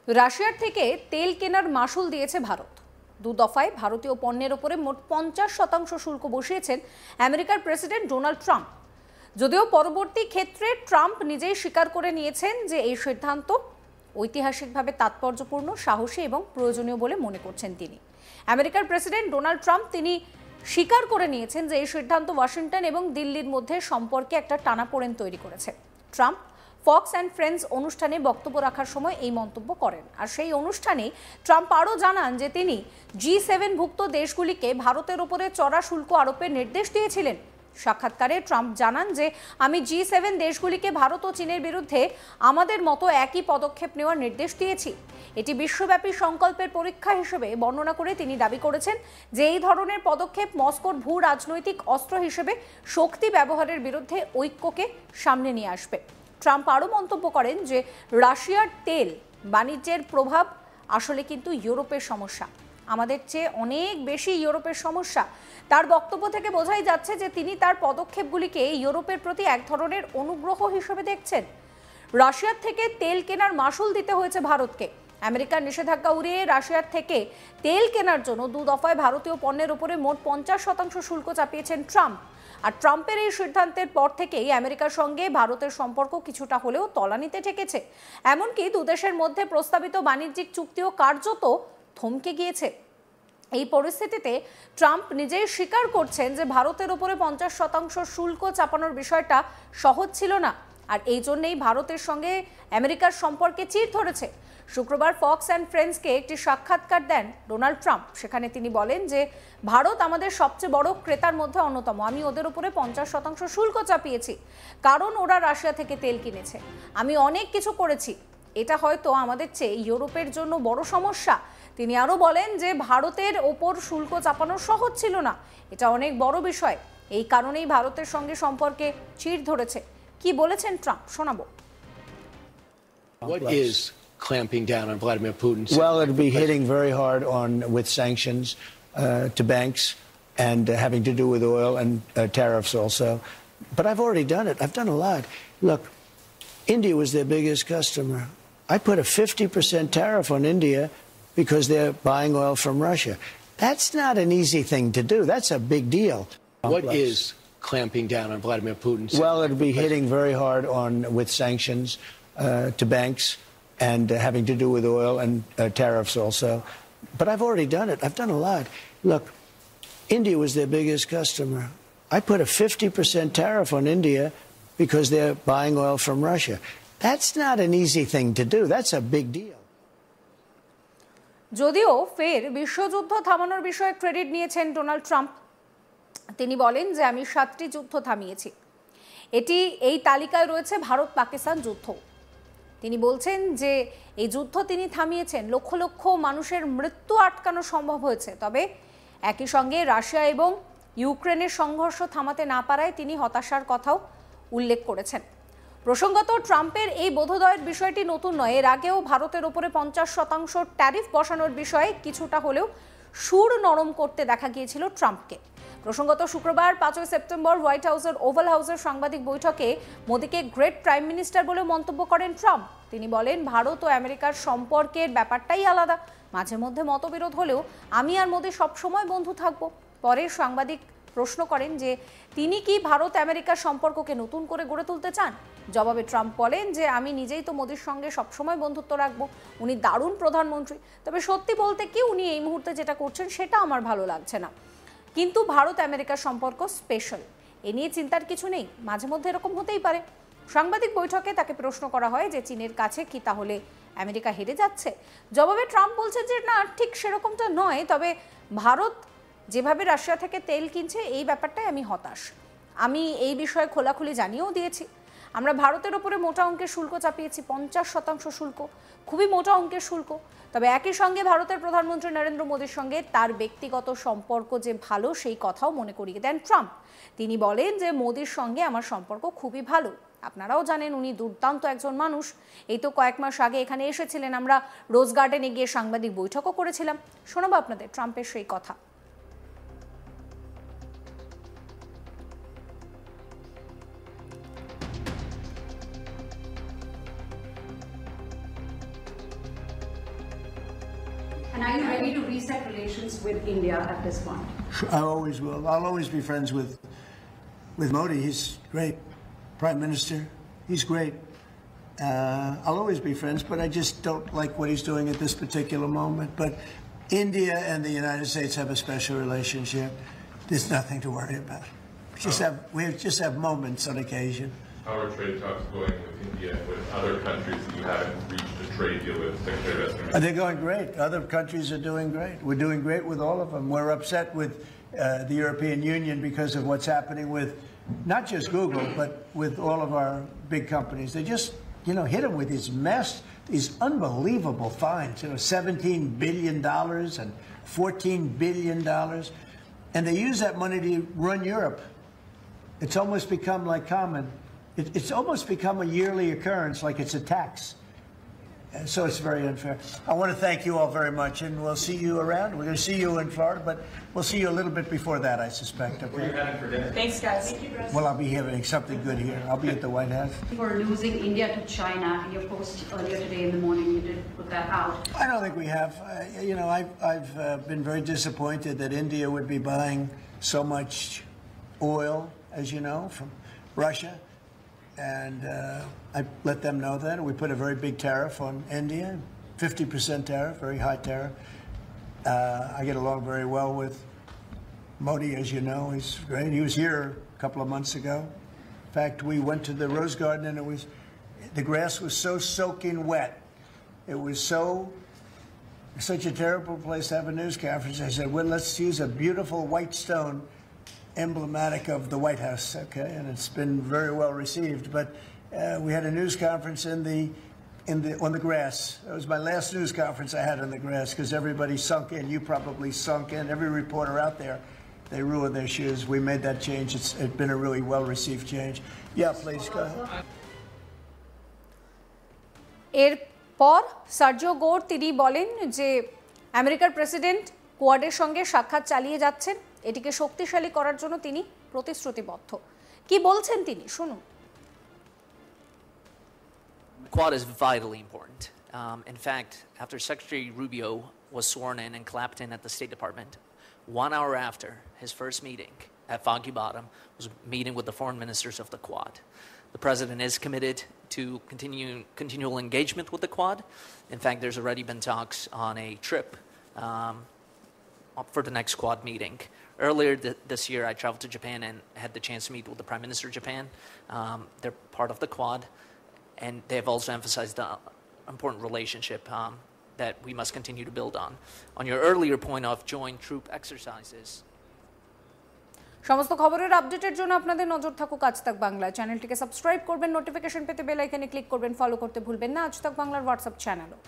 রাশিয়ার থেকে তেল কেনার মাশুল দিয়েছে ভারত। দু দফায় ভারতীয় পণ্যের ওপরে মোট 50% শুল্ক বসিয়েছেন আমেরিকার প্রেসিডেন্ট ডোনাল্ড ট্রাম্প। যদিও পরবর্তী ক্ষেত্রে ট্রাম্প নিজেই স্বীকার করে নিয়েছেন যে এই সিদ্ধান্ত ঐতিহাসিকভাবে তাৎপর্যপূর্ণ, সাহসী এবং প্রয়োজনীয় বলে মনে করছেন তিনি। আমেরিকার প্রেসিডেন্ট ডোনাল্ড ট্রাম্প তিনি স্বীকার করে নিয়েছেন যে এই সিদ্ধান্ত ওয়াশিংটন এবং দিল্লির মধ্যে সম্পর্কে একটা টানাপোড়েন তৈরি করেছে। ট্রাম্প ফক্স অ্যান্ড ফ্রেন্ডস অনুষ্ঠানে বক্তব্য রাখার সময় এই মন্তব্য করেন। আর সেই অনুষ্ঠানে ট্রাম্প আরও জানান যে তিনি G7 ভুক্ত দেশগুলিকে ভারতের ওপরে চড়া শুল্ক আরোপের নির্দেশ দিয়েছিলেন। সাক্ষাৎকারে ট্রাম্প জানান যে আমি G7 দেশগুলিকে ভারত ও চীনের বিরুদ্ধে আমাদের মতো একই পদক্ষেপ নেওয়ার নির্দেশ দিয়েছি। এটি বিশ্বব্যাপী সংকল্পের পরীক্ষা হিসেবে বর্ণনা করে তিনি দাবি করেছেন যে এই ধরনের পদক্ষেপ মস্কোর ভূ রাজনৈতিক অস্ত্র হিসেবে শক্তি ব্যবহারের বিরুদ্ধে ঐক্যকে সামনে নিয়ে আসবে। ট্রাম্প আরও মন্তব্য করেন যে রাশিয়ার তেল বাণিজ্যের প্রভাব আসলে কিন্তু ইউরোপের সমস্যা, আমাদের চেয়ে অনেক বেশি ইউরোপের সমস্যা। তার বক্তব্য থেকে বোঝাই যাচ্ছে যে তিনি তার পদক্ষেপগুলিকে ইউরোপের প্রতি এক ধরনের অনুগ্রহ হিসেবে দেখছেন। রাশিয়ার থেকে তেল কেনার মাশুল দিতে হয়েছে ভারতকে। আমেরিকার নিষেধাজ্ঞা উড়িয়ে রাশিয়ার থেকে তেল কেনার জন্য দু দফায় ভারতীয় পণ্যের উপরে মোট 50% শুল্ক চাপিয়েছেন ট্রাম্প। আর ট্রাম্পের এই সিদ্ধান্তের পর থেকেই আমেরিকার সঙ্গে ভারতের সম্পর্ক কিছুটা হলেও তলানিতে ঠেকেছে। এমনকি দুদেশের মধ্যে প্রস্তাবিত বাণিজ্যিক চুক্তিও কার্যত থমকে গিয়েছে। এই পরিস্থিতিতে ট্রাম্প নিজেই স্বীকার করছেন যে ভারতের উপরে 50% শুল্ক চাপানোর বিষয়টা সহজ ছিল না, আর এই জন্যই ভারতের সঙ্গে আমেরিকার সম্পর্কে চিড় ধরেছে। শুক্রবার ফক্স অ্যান্ড ফ্রেন্ডসকে একটি সাক্ষাৎকার দেন ডোনাল্ড ট্রাম্প। সেখানে তিনি বলেন যে ভারত আমাদের সবচেয়ে বড় ক্রেতার মধ্যে অন্যতম। আমি ওদের উপরে 50% শুল্ক চাপিয়েছি কারণ ওরা রাশিয়া থেকে তেল কিনেছে। আমি অনেক কিছু করেছি, এটা হয়তো আমাদের চেয়ে ইউরোপের জন্য বড় সমস্যা। তিনি আরও বলেন যে ভারতের ওপর শুল্ক চাপানো সহজ ছিল না, এটা অনেক বড় বিষয়। এই কারণেই ভারতের সঙ্গে সম্পর্কে চিড় ধরেছে। কি বলেছেন ট্রাম্প শোনাবো। What is clamping down on Vladimir Putin? Well, it'll be hitting very hard with sanctions to banks and having to do with oil and tariffs also. But I've already done it. I've done a lot. Look, India was their biggest customer. I put a 50% tariff on India because they're buying oil from Russia. That's not an easy thing to do. That's a big deal. What is clamping down on Vladimir Putin? Well, it'll be hitting very hard with sanctions to banks and having to do with oil and tariffs also. But I've already done it. I've done a lot. Look, India was their biggest customer. I put a 50% tariff on India because they're buying oil from Russia. That's not an easy thing to do. That's a big deal. যদিও ফের বিশ্বযুদ্ধ থামানোর বিষয়ে credit নিয়েছেন Donald Trump. তিনি বলেন যে আমি 7টি যুদ্ধ থামিয়েছি। এই তালিকায় রয়েছে ভারত পাকিস্তান যুদ্ধ। তিনি বলছেন যে এই যুদ্ধ তিনি থামিয়েছেন, লক্ষ লক্ষ মানুষের মৃত্যু আটকানো সম্ভব হয়েছে। তবে একই সঙ্গে রাশিয়া এবং ইউক্রেনের সংঘর্ষ থামাতে না পারায় তিনি হতাশার কথাও উল্লেখ করেছেন। প্রসঙ্গত ট্রাম্পের এই বোধোদয়ের বিষয়টি নতুন নয়। এর আগেও ভারতের ওপরে 50% ট্যারিফ বসানোর বিষয়ে কিছুটা হলেও সুর নরম করতে দেখা গিয়েছিল ট্রাম্পকে। প্রসঙ্গত শুক্রবার 5 সেপ্টেম্বর হোয়াইট হাউসের ওভাল হাউসের সাংবাদিক বৈঠকে মোদিকে গ্রেট প্রাইম মিনিস্টার বলে মন্তব্য করেন ট্রাম্প। তিনি বলেন ভারত ও আমেরিকার সম্পর্কের ব্যাপারটাই আলাদা, মাঝে মধ্যে মতবিরোধ হলেও আমি আর মোদি সবসময় বন্ধু থাকবো। পরে সাংবাদিক প্রশ্ন করেন যে তিনি কি ভারত আমেরিকার সম্পর্ককে নতুন করে গড়ে তুলতে চান। জবাবে ট্রাম্প বলেন যে আমি নিজেই তো মোদির সঙ্গে সবসময় বন্ধুত্ব রাখবো, উনি দারুণ প্রধানমন্ত্রী। তবে সত্যি বলতে কি উনি এই মুহূর্তে যেটা করছেন সেটা আমার ভালো লাগছে না, কিন্তু ভারত আমেরিকার সম্পর্ক স্পেশাল, এ নিয়ে চিন্তার কিছু নেই, মাঝে মধ্যে এরকম হতেই পারে। সাংবাদিক বৈঠকে তাকে প্রশ্ন করা হয় যে চীনের কাছে কি তাহলে আমেরিকা হেরে যাচ্ছে। জবাবে ট্রাম্প বলছে যে না, ঠিক সেরকমটা নয়, তবে ভারত যেভাবে রাশিয়া থেকে তেল কিনছে এই ব্যাপারটাই আমি হতাশ। আমি এই বিষয়ে খোলাখুলি জানিয়েও দিয়েছি। আমরা ভারতের ওপরে মোটা অঙ্কের শুল্ক চাপিয়েছি, 50% শুল্ক, খুবই মোটা অঙ্কের শুল্ক। তবে একই সঙ্গে ভারতের প্রধানমন্ত্রী নরেন্দ্র মোদীর সঙ্গে তার ব্যক্তিগত সম্পর্ক যে ভালো সেই কথাও মনে করিয়ে দেন ট্রাম্প। তিনি বলেন যে মোদীর সঙ্গে আমার সম্পর্ক খুবই ভালো, আপনারাও জানেন উনি দুর্দান্ত একজন মানুষ। এই তো কয়েক মাস আগে এখানে এসেছিলেন, আমরা রোজ গার্ডেনে গিয়ে সাংবাদিক বৈঠকও করেছিলাম। শোনাবো আপনাদের ট্রাম্পের সেই কথা। And are you ready to reset relations with India at this point? I always will. I'll always be friends with Modi. He's great. Prime Minister, he's great. I'll always be friends, but I just don't like what he's doing at this particular moment. But India and the United States have a special relationship. There's nothing to worry about. We just have moments on occasion. How are trade talks going with India and with other countries that you haven't reached a trade deal with, Secretary of State? They're going great. Other countries are doing great. We're doing great with all of them. We're upset with the European Union because of what's happening with not just Google, but with all of our big companies. They just, hit them with these unbelievable fines, $17 billion and $14 billion. And they use that money to run Europe. It's almost become like common. It's almost become a yearly occurrence, like it's a tax. So it's very unfair. I want to thank you all very much, and we'll see you around. We're going to see you in Florida, but we'll see you a little bit before that, I suspect. Okay? Where are you heading for dinner? Thanks, guys. Thank you, President. Well, I'll be having something good here. I'll be at the White House. For losing India to China, in your post earlier today in the morning, you did put that out. I don't think we have. I've been very disappointed that India would be buying so much oil, as you know, from Russia. And I let them know that. We put a very big tariff on India, 50% tariff, very high tariff. I get along very well with Modi, as you know. He's great. He was here a couple of months ago. In fact, we went to the Rose Garden, and the grass was so soaking wet. It was such a terrible place to have a news conference. I said, well, let's use a beautiful white stone emblematic of the White House, okay, and it's been very well received. But we had a news conference on the grass. It was my last news conference I had on the grass because everybody sunk in. You probably sunk in. Every reporter out there, they ruined their shoes. We made that change. It's been a really well received change. Yeah, please go ahead. এরপর Sergio গোর তিনি বলেন যে আমেরিকার president কোয়াডের সঙ্গে সাক্ষাৎ চালিয়ে যাচ্ছেন, এটিকে শক্তিশালী করার জন্য তিনি প্রতিশ্রুতিবদ্ধ। কি বলছেন তিনি, শুনুন। Quad is vitally important. In fact, after Secretary Rubio was sworn in and clapped in at the State Department, 1 hour after his first meeting at Foggy Bottom was meeting with the foreign ministers of the Quad. The president is committed to continual engagement with the Quad. In fact, there's already been talks on a trip for the next Quad meeting. Earlier this year, I traveled to Japan and had the chance to meet with the Prime Minister of Japan. They're part of the Quad, and they have also emphasized the important relationship that we must continue to build on. On your earlier point of joint troop exercises. সমস্ত খবরের আপডেটের জন্য আপনাদের নজর থাকুক আজ তাক বাংলা। চ্যানেলটিকে সাবস্ক্রাইব করবেন, নোটিফিকেশন পেতে বেল আইকনে ক্লিক করবেন, ফলো করতে ভুলবেন না আজ তাক বাংলার হোয়াটসঅ্যাপ চ্যানেলও।